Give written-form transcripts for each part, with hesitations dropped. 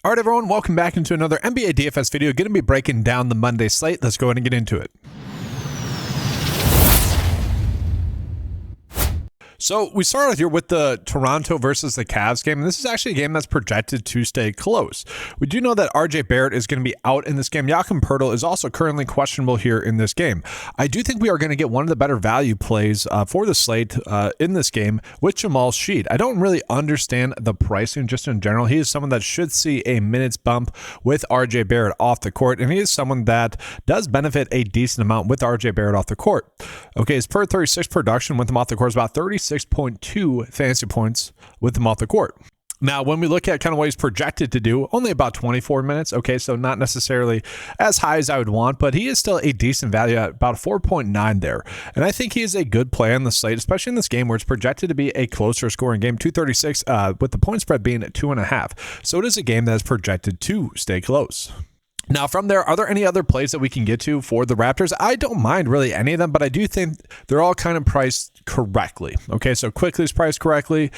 All right, everyone, welcome back into another NBA DFS video. Going to be breaking down the Monday slate. Let's go ahead and get into it. So we started here with the Toronto versus the Cavs game, and this is actually a game that's projected to stay close. We do know that RJ Barrett is going to be out in this game. Jakob Poeltl is also currently questionable here in this game. I do think we are going to get one of the better value plays for the slate in this game with Jamal Sheed. I don't really understand the pricing just in general. He is someone that should see a minutes bump with RJ Barrett off the court, and he is someone that does benefit a decent amount with RJ Barrett off the court. Okay, his per 36 production with him off the court is about 36.2 fantasy points with him off the court. Now, when we look at kind of what he's projected to do, only about 24 minutes. Okay, so not necessarily as high as I would want, but he is still a decent value at about 4.9 there. And I think he is a good play on the slate, especially in this game where it's projected to be a closer scoring game, 236, with the point spread being at 2.5. So it is a game that is projected to stay close. Now, from there, are there any other plays that we can get to for the Raptors? I don't mind really any of them, but I do think they're all kind of priced correctly. Okay, so Quickly's priced correctly.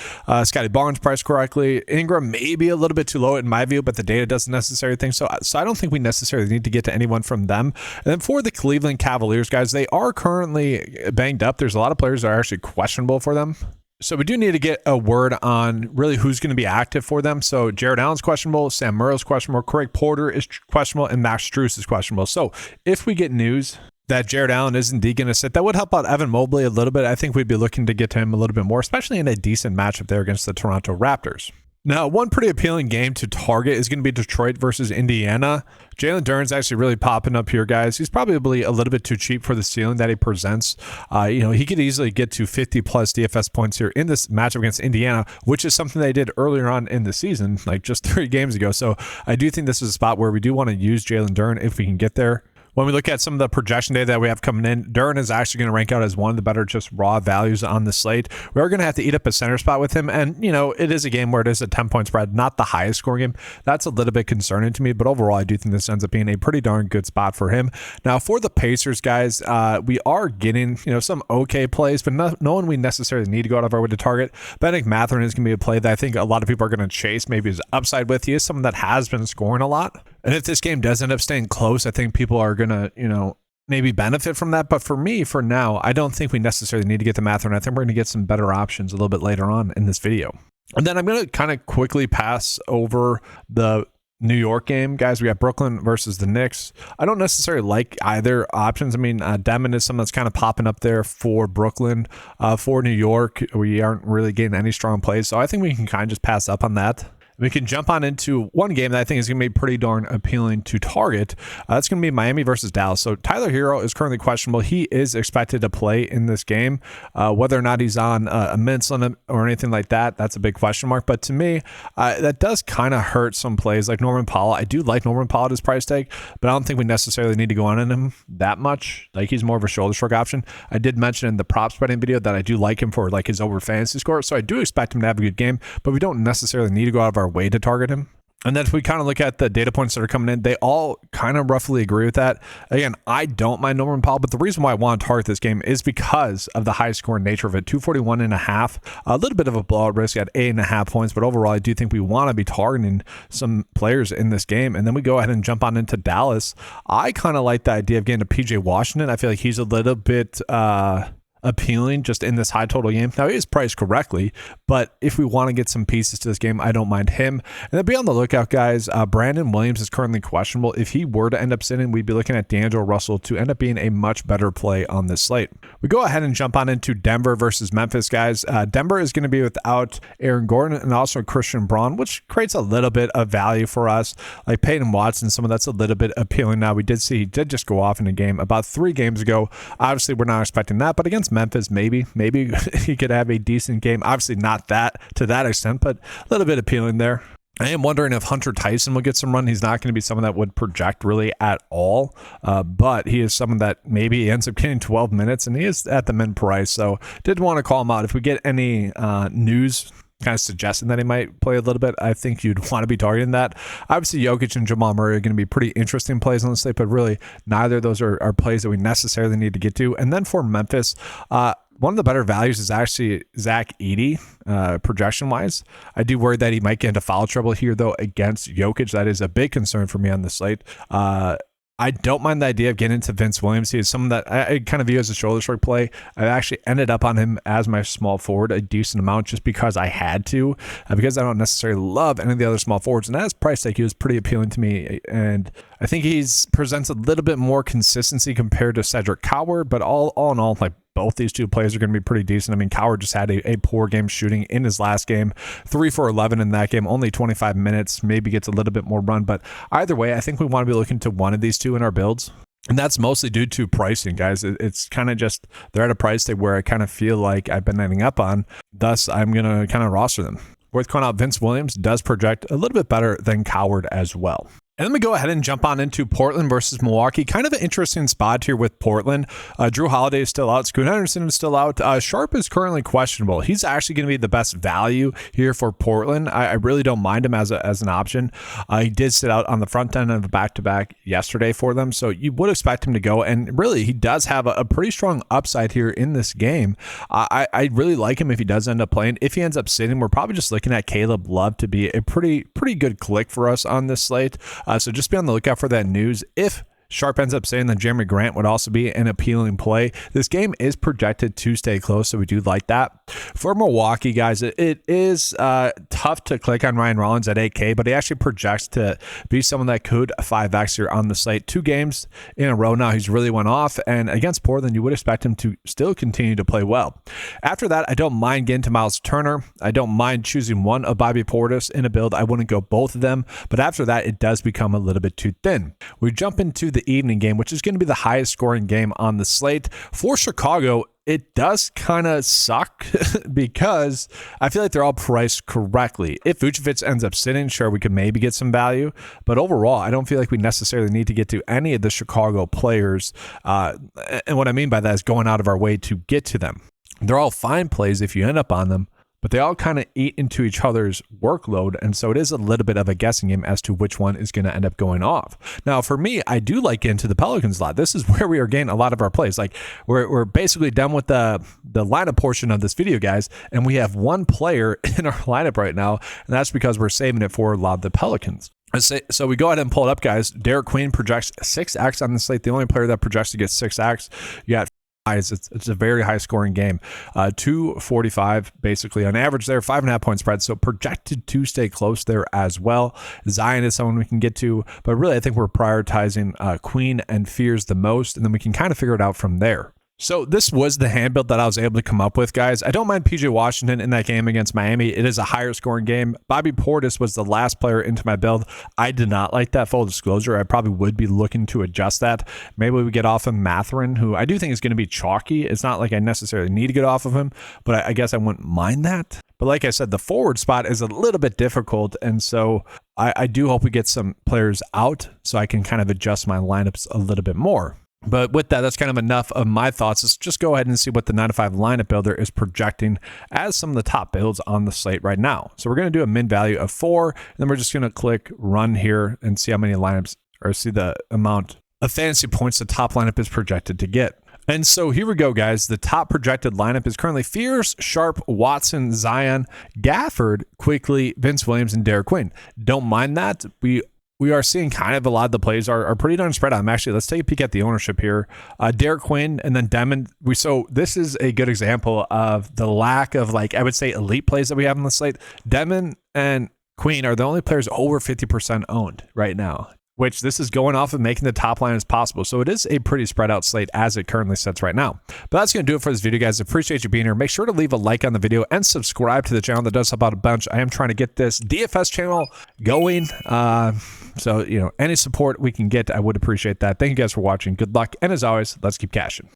Scottie Barnes priced correctly. Ingram maybe a little bit too low in my view, but the data doesn't necessarily think so. So I don't think we necessarily need to get to anyone from them. And then for the Cleveland Cavaliers, guys, they are currently banged up. There's a lot of players that are actually questionable for them. So we do need to get a word on really who's going to be active for them. So Jared Allen's questionable, Sam Merrill's questionable, Craig Porter is questionable, and Max Strus is questionable. So if we get news that Jared Allen is indeed going to sit, that would help out Evan Mobley a little bit. I think we'd be looking to get to him a little bit more, especially in a decent matchup there against the Toronto Raptors. Now, one pretty appealing game to target is going to be Detroit versus Indiana. Jalen Duren's actually really popping up here, guys. He's probably a little bit too cheap for the ceiling that he presents. He could easily get to 50 plus DFS points here in this matchup against Indiana, which is something they did earlier on in the season, like just 3 games ago. So I do think this is a spot where we do want to use Jalen Duren if we can get there. When we look at some of the projection data that we have coming in, Duren is actually going to rank out as one of the better just raw values on the slate. We are going to have to eat up a center spot with him. And, it is a game where it is a 10-point spread, not the highest scoring game. That's a little bit concerning to me. But overall, I do think this ends up being a pretty darn good spot for him. Now, for the Pacers, guys, we are getting, some okay plays, but no one we necessarily need to go out of our way to target. Bennedict Mathurin is going to be a play that I think a lot of people are going to chase, maybe his upside with. He is someone that has been scoring a lot. And if this game does end up staying close, I think people are going to, maybe benefit from that. But for me, for now, I don't think we necessarily need to get the Mathurin. I think we're going to get some better options a little bit later on in this video. And then I'm going to kind of quickly pass over the New York game. Guys, we got Brooklyn versus the Knicks. I don't necessarily like either options. I mean, Demon is someone that's kind of popping up there for Brooklyn. For New York, we aren't really getting any strong plays. So I think we can kind of just pass up on that. We can jump on into one game that I think is going to be pretty darn appealing to target. That's going to be Miami versus Dallas. So Tyler Hero is currently questionable. He is expected to play in this game. Whether or not he's on a minutes limit or anything like that, that's a big question mark. But to me, that does kind of hurt some plays like Norman Powell. I do like Norman Powell at his price tag, but I don't think we necessarily need to go on in him that much. Like, he's more of a shoulder stroke option. I did mention in the prop spreading video that I do like him for like his over fantasy score. So I do expect him to have a good game, but we don't necessarily need to go out of our way to target him. And then if we kind of look at the data points that are coming in, they all kind of roughly agree with that. Again, I don't mind Norman Powell, but the reason why I want to target this game is because of the high scoring nature of it. 241.5, a little bit of a blowout risk at 8.5 points, but overall, I do think we want to be targeting some players in this game. And then we go ahead and jump on into Dallas. I kind of like the idea of getting to PJ Washington. I feel like he's a little bit appealing just in this high total game. Now, he is priced correctly, but if we want to get some pieces to this game, I don't mind him. And then be on the lookout, guys. Brandon Williams is currently questionable. If he were to end up sitting, we'd be looking at D'Angelo Russell to end up being a much better play on this slate. We go ahead and jump on into Denver versus Memphis, guys. Denver is going to be without Aaron Gordon and also Christian Braun, which creates a little bit of value for us. Like Peyton Watson, someone that's a little bit appealing now. We did see he did just go off in a game about 3 games ago. Obviously, we're not expecting that, but against Memphis, maybe he could have a decent game. Obviously not that to that extent, but a little bit appealing there. I am wondering if Hunter Tyson will get some run. He's not going to be someone that would project really at all, but he is someone that maybe ends up getting 12 minutes, and he is at the min price, so did want to call him out. If we get any news kind of suggesting that he might play a little bit, I think you'd want to be targeting that. Obviously, Jokic and Jamal Murray are going to be pretty interesting plays on the slate, but really neither of those are plays that we necessarily need to get to. And then for Memphis, one of the better values is actually Zach Edey, projection-wise. I do worry that he might get into foul trouble here, though, against Jokic. That is a big concern for me on the slate. I don't mind the idea of getting into Vince Williams. He is someone that I kind of view as a shoulder shrug play. I actually ended up on him as my small forward a decent amount just because I had to, because I don't necessarily love any of the other small forwards. And at his price tag, he was pretty appealing to me. And I think he's presents a little bit more consistency compared to Cedric Coward. But all in all, like, both these two players are going to be pretty decent. I mean, Coward just had a poor game shooting in his last game, 3 for 11 in that game, only 25 minutes, maybe gets a little bit more run. But either way, I think we want to be looking to one of these two in our builds. And that's mostly due to pricing, guys. It's kind of just, they're at a price tag where I kind of feel like I've been ending up on. Thus, I'm going to kind of roster them. Worth calling out, Vince Williams does project a little bit better than Coward as well. And then we go ahead and jump on into Portland versus Milwaukee. Kind of an interesting spot here with Portland. Drew Holiday is still out. Scoot Henderson is still out. Sharp is currently questionable. He's actually going to be the best value here for Portland. I really don't mind him as an option. He did sit out on the front end of a back-to-back yesterday for them, so you would expect him to go. And really, he does have a pretty strong upside here in this game. I really like him if he does end up playing. If he ends up sitting, we're probably just looking at Caleb Love to be a pretty good click for us on this slate. So just be on the lookout for that news. If Sharp ends up saying that Jeremy Grant would also be an appealing play. This game is projected to stay close, so we do like that. For Milwaukee, guys, it is tough to click on Ryan Rollins at 8K, but he actually projects to be someone that could 5X here on the slate. 2 games in a row now, he's really went off, and against Portland, you would expect him to still continue to play well. After that, I don't mind getting to Miles Turner. I don't mind choosing one of Bobby Portis in a build. I wouldn't go both of them, but after that, it does become a little bit too thin. We jump into the evening game, which is going to be the highest scoring game on the slate. For Chicago, it does kind of suck because I feel like they're all priced correctly. If Vucevic ends up sitting, sure, we could maybe get some value. But overall, I don't feel like we necessarily need to get to any of the Chicago players. And what I mean by that is going out of our way to get to them. They're all fine plays if you end up on them, but they all kind of eat into each other's workload, and so it is a little bit of a guessing game as to which one is going to end up going off. Now, for me, I do like into the Pelicans lot. This is where we are getting a lot of our plays. Like we're basically done with the lineup portion of this video, guys, and we have one player in our lineup right now, and that's because we're saving it for a lot of the Pelicans. So we go ahead and pull it up, guys. Derek Queen projects 6X on the slate. The only player that projects to get 6X. You got it's a very high scoring game. 245 basically on average there, 5.5 point spread. So projected to stay close there as well. Zion is someone we can get to, but really I think we're prioritizing Queen and Fears the most, and then we can kind of figure it out from there. So this was the hand build that I was able to come up with, guys. I don't mind PJ Washington in that game against Miami. It is a higher scoring game. Bobby Portis was the last player into my build. I did not like that, full disclosure. I probably would be looking to adjust that. Maybe we get off of Mathurin, who I do think is going to be chalky. It's not like I necessarily need to get off of him, but I guess I wouldn't mind that. But like I said, the forward spot is a little bit difficult, and so I do hope we get some players out so I can kind of adjust my lineups a little bit more. But with that, that's kind of enough of my thoughts. Let's just go ahead and see what the 9-to-5 lineup builder is projecting as some of the top builds on the slate right now. So we're going to do a min value of 4, and then we're just going to click run here and see how many lineups, or see the amount of fantasy points the top lineup is projected to get. And so here we go, guys. The top projected lineup is currently Fears, Sharp, Watson, Zion, Gafford, Quickly, Vince Williams, and Derek Quinn. Don't mind that. We are seeing kind of a lot of the plays are pretty darn spread out. Actually, let's take a peek at the ownership here. Derek Quinn and then Demon. So this is a good example of the lack of, like, I would say, elite plays that we have on the slate. Demon and Queen are the only players over 50% owned right now, which this is going off of making the top line as possible. So it is a pretty spread out slate as it currently sits right now. But that's going to do it for this video, guys. I appreciate you being here. Make sure to leave a like on the video and subscribe to the channel. That does help out a bunch. I am trying to get this DFS channel going. So, any support we can get, I would appreciate that. Thank you guys for watching. Good luck. And as always, let's keep cashing.